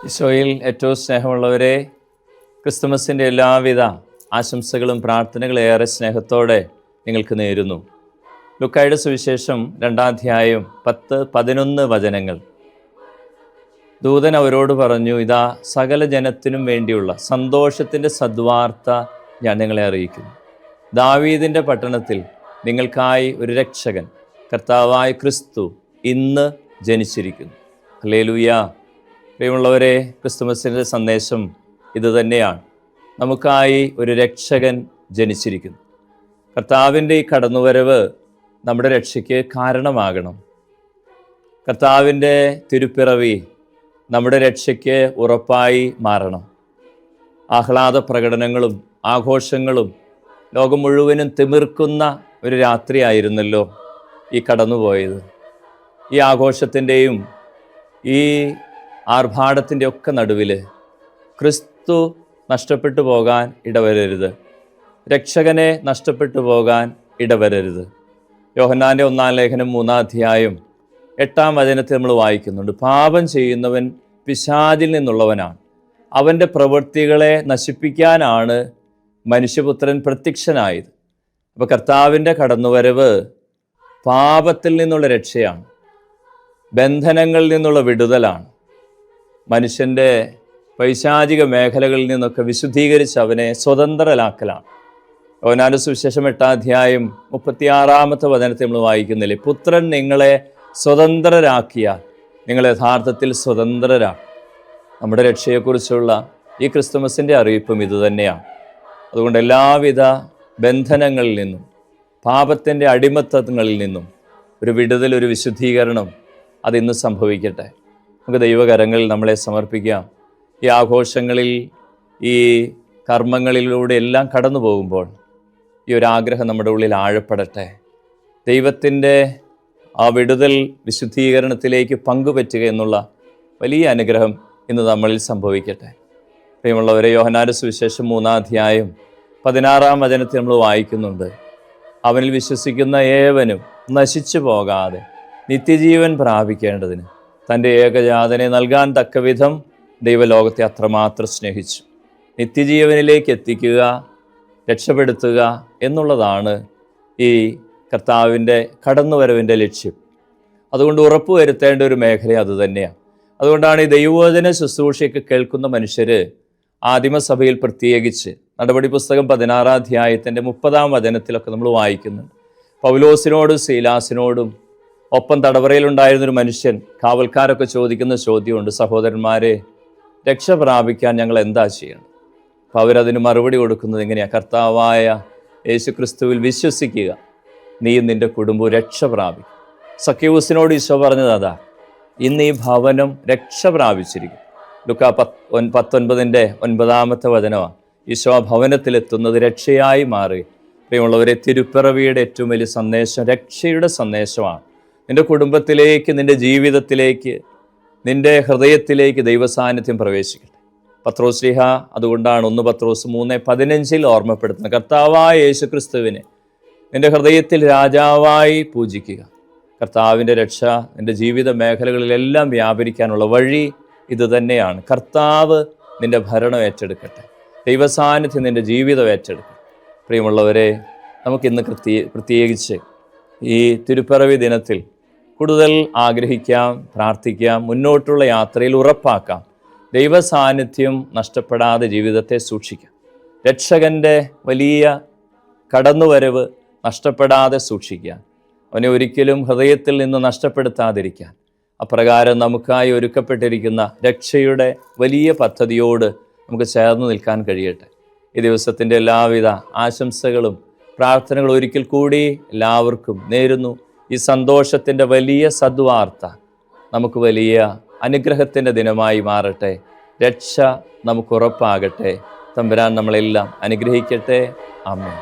ഈശോയിൽ ഏറ്റവും സ്നേഹമുള്ളവരെ, ക്രിസ്തുമസിൻ്റെ എല്ലാവിധ ആശംസകളും പ്രാർത്ഥനകളും ഏറെ സ്നേഹത്തോടെ നിങ്ങൾക്ക് നേരുന്നു. ലൂക്കായുടെ സുവിശേഷം 2-ാം അധ്യായം 10-11 വചനങ്ങൾ. ദൂതൻ അവരോട് പറഞ്ഞു, ഇതാ സകല ജനത്തിനും വേണ്ടിയുള്ള സന്തോഷത്തിൻ്റെ സദ്വാർത്ത ഞാൻ നിങ്ങളെ അറിയിക്കുന്നു. ദാവീദിൻ്റെ പട്ടണത്തിൽ നിങ്ങൾക്കായി ഒരു രക്ഷകൻ, കർത്താവായ ക്രിസ്തു ഇന്ന് ജനിച്ചിരിക്കുന്നു. ഹല്ലേലൂയ. പ്രിയമുള്ളവരെ, ക്രിസ്തുമസിൻ്റെ സന്ദേശം ഇതുതന്നെയാണ്. നമുക്കായി ഒരു രക്ഷകൻ ജനിച്ചിരിക്കുന്നു. കർത്താവിൻ്റെ ഈ കടന്നുവരവ് നമ്മുടെ രക്ഷയ്ക്ക് കാരണമാകണം. കർത്താവിൻ്റെ തിരുപ്പിറവി നമ്മുടെ രക്ഷയ്ക്ക് ഉറപ്പായി മാറണം. ആഹ്ലാദ പ്രകടനങ്ങളും ആഘോഷങ്ങളും ലോകം മുഴുവനും തിമിർക്കുന്ന ഒരു രാത്രിയായിരുന്നല്ലോ ഈ കടന്നുപോയത്. ഈ ആഘോഷത്തിൻ്റെയും ഈ ആർഭാടത്തിൻ്റെ ഒക്കെ നടുവിൽ ക്രിസ്തു നഷ്ടപ്പെട്ടു പോകാൻ ഇടവരരുത്. രക്ഷകനെ നഷ്ടപ്പെട്ടു പോകാൻ ഇടവരരുത്. യോഹന്നാൻ്റെ 1-ാം ലേഖനം 3-ാം അധ്യായം 8-ാം വചനത്തിൽ നമ്മൾ വായിക്കുന്നുണ്ട്, പാപം ചെയ്യുന്നവൻ പിശാചിൽ നിന്നുള്ളവനാണ്, അവൻ്റെ പ്രവൃത്തികളെ നശിപ്പിക്കാനാണ് മനുഷ്യപുത്രൻ പ്രത്യക്ഷനായത്. അപ്പോൾ കർത്താവിൻ്റെ കടന്നുവരവ് പാപത്തിൽ നിന്നുള്ള രക്ഷയാണ്, ബന്ധനങ്ങളിൽ നിന്നുള്ള വിടുതലാണ്, മനുഷ്യൻ്റെ പൈശാചിക മേഖലകളിൽ നിന്നൊക്കെ വിശുദ്ധീകരിച്ച് അവനെ സ്വതന്ത്രരാക്കലാണ്. യോഹന്നാന്റെ സുവിശേഷം 8-ാം അധ്യായം 36-ാമത്തെ വചനത്തിൽ നമ്മൾ വായിക്കുന്നില്ലേ, പുത്രൻ നിങ്ങളെ സ്വതന്ത്രരാക്കിയാൽ നിങ്ങൾ യഥാർത്ഥത്തിൽ സ്വതന്ത്രരാണ്. നമ്മുടെ രക്ഷയെക്കുറിച്ചുള്ള ഈ ക്രിസ്തുമസിൻ്റെ അറിയിപ്പും ഇതുതന്നെയാണ്. അതുകൊണ്ട് എല്ലാവിധ ബന്ധനങ്ങളിൽ നിന്നും പാപത്തിൻ്റെ അടിമത്തങ്ങളിൽ നിന്നും ഒരു വിടുതൽ, ഒരു വിശുദ്ധീകരണം അതിന്ന് സംഭവിക്കട്ടെ. നമുക്ക് ദൈവകരങ്ങളിൽ നമ്മളെ സമർപ്പിക്കാം. ഈ ആഘോഷങ്ങളിൽ, ഈ കർമ്മങ്ങളിലൂടെ എല്ലാം കടന്നു പോകുമ്പോൾ ഈ ഒരാഗ്രഹം നമ്മുടെ ഉള്ളിൽ ആഴപ്പെടട്ടെ. ദൈവത്തിൻ്റെ ആ വിടുതൽ വിശുദ്ധീകരണത്തിലേക്ക് പങ്കുപറ്റുക എന്നുള്ള വലിയ അനുഗ്രഹം ഇന്ന് നമ്മളിൽ സംഭവിക്കട്ടെ. പ്രിയമുള്ളവരെ, യോഹന്നാന്റെ സുവിശേഷം 3-ാം അധ്യായം 16-ാം വചനത്തിൽ നമ്മൾ വായിക്കുന്നുണ്ട്, അവനിൽ വിശ്വസിക്കുന്ന ഏവനും നശിച്ചു പോകാതെ നിത്യജീവൻ പ്രാപിക്കേണ്ടതിന് തൻ്റെ ഏകജാതനെ നൽകാൻ തക്കവിധം ദൈവലോകത്തെ അത്രമാത്രം സ്നേഹിച്ചു. നിത്യജീവനിലേക്ക് എത്തിക്കുക, രക്ഷപ്പെടുത്തുക എന്നുള്ളതാണ് ഈ കർത്താവിൻ്റെ കടന്നുവരവിൻ്റെ ലക്ഷ്യം. അതുകൊണ്ട് ഉറപ്പുവരുത്തേണ്ട ഒരു മേഖല അതുതന്നെയാണ്. അതുകൊണ്ടാണ് ഈ ദൈവവചന ശുശ്രൂഷയൊക്കെ കേൾക്കുന്ന മനുഷ്യർ ആദിമസഭയിൽ പ്രത്യേകിച്ച് നടപടി പുസ്തകം 16-ാം അധ്യായത്തിൻ്റെ 30-ാം വചനത്തിലൊക്കെ നമ്മൾ വായിക്കുന്നുണ്ട്, പൗലോസിനോടും സീലാസിനോടും ഒപ്പം തടവറയിലുണ്ടായിരുന്നൊരു മനുഷ്യൻ, കാവൽക്കാരൊക്കെ ചോദിക്കുന്ന ചോദ്യമുണ്ട്, സഹോദരന്മാരെ, രക്ഷ പ്രാപിക്കാൻ ഞങ്ങൾ എന്താ ചെയ്യണം? അപ്പോൾ അവരതിന് മറുപടി കൊടുക്കുന്നത് എങ്ങനെയാണ്? കർത്താവായ യേശു ക്രിസ്തുവിൽ വിശ്വസിക്കുക, നീയും നിൻ്റെ കുടുംബവും രക്ഷ പ്രാപിക്കും. സഖ്യവൂസിനോട് ഈശോ പറഞ്ഞത് അതാ, ഇന്ന് ഈ ഭവനം രക്ഷ പ്രാപിച്ചിരിക്കും. ലൂക്കാ 19-ന്റെ 9-ാമത്തെ വചനമാണ്. ഈശോ ആ ഭവനത്തിലെത്തുന്നത് രക്ഷയായി മാറി. പ്രിയമുള്ളവരെ, തിരുപ്പിറവിയുടെ ഏറ്റവും വലിയ സന്ദേശം രക്ഷയുടെ സന്ദേശമാണ്. നിൻ്റെ കുടുംബത്തിലേക്ക്, നിൻ്റെ ജീവിതത്തിലേക്ക്, നിൻ്റെ ഹൃദയത്തിലേക്ക് ദൈവസാന്നിധ്യം പ്രവേശിക്കട്ടെ. പത്രോസ് ശ്ലീഹ അതുകൊണ്ടാണ് 1 പത്രോസ് 3:15 ഓർമ്മപ്പെടുത്തുന്നത്, കർത്താവായ യേശു ക്രിസ്തുവിനെ നിൻ്റെ ഹൃദയത്തിൽ രാജാവായി പൂജിക്കുക. കർത്താവിൻ്റെ രക്ഷ നിൻ്റെ ജീവിത മേഖലകളിലെല്ലാം വ്യാപരിക്കാനുള്ള വഴി ഇതുതന്നെയാണ്. കർത്താവ് നിൻ്റെ ഭരണം ഏറ്റെടുക്കട്ടെ, ദൈവസാന്നിധ്യം നിൻ്റെ ജീവിതം ഏറ്റെടുക്കട്ടെ. പ്രിയമുള്ളവരെ, നമുക്കിന്ന് പ്രത്യേകിച്ച് ഈ തിരുപ്പിറവി ദിനത്തിൽ കൂടുതൽ ആഗ്രഹിക്കാം, പ്രാർത്ഥിക്കാം, മുന്നോട്ടുള്ള യാത്രയിൽ ഉറപ്പാക്കാം, ദൈവസാന്നിധ്യം നഷ്ടപ്പെടാതെ ജീവിതത്തെ സൂക്ഷിക്കാം. രക്ഷകൻ്റെ വലിയ കടന്നുവരവ് നഷ്ടപ്പെടാതെ സൂക്ഷിക്കാൻ, അവനെ ഒരിക്കലും ഹൃദയത്തിൽ നിന്ന് നഷ്ടപ്പെടുത്താതിരിക്കാൻ, അപ്രകാരം നമുക്കായി ഒരുക്കപ്പെട്ടിരിക്കുന്ന രക്ഷയുടെ വലിയ പദ്ധതിയോട് നമുക്ക് ചേർന്ന് നിൽക്കാൻ കഴിയട്ടെ. ഈ ദിവസത്തിൻ്റെ എല്ലാവിധ ആശംസകളും പ്രാർത്ഥനകളും ഒരിക്കൽ കൂടി എല്ലാവർക്കും നേരുന്നു. ഈ സന്തോഷത്തിൻ്റെ വലിയ സദ്വാർത്ത നമുക്ക് വലിയ അനുഗ്രഹത്തിൻ്റെ ദിനമായി മാറട്ടെ. രക്ഷ നമുക്ക് ഉറപ്പാകട്ടെ. തമ്പുരാൻ നമ്മളെല്ലാം അനുഗ്രഹിക്കട്ടെ. ആമേൻ.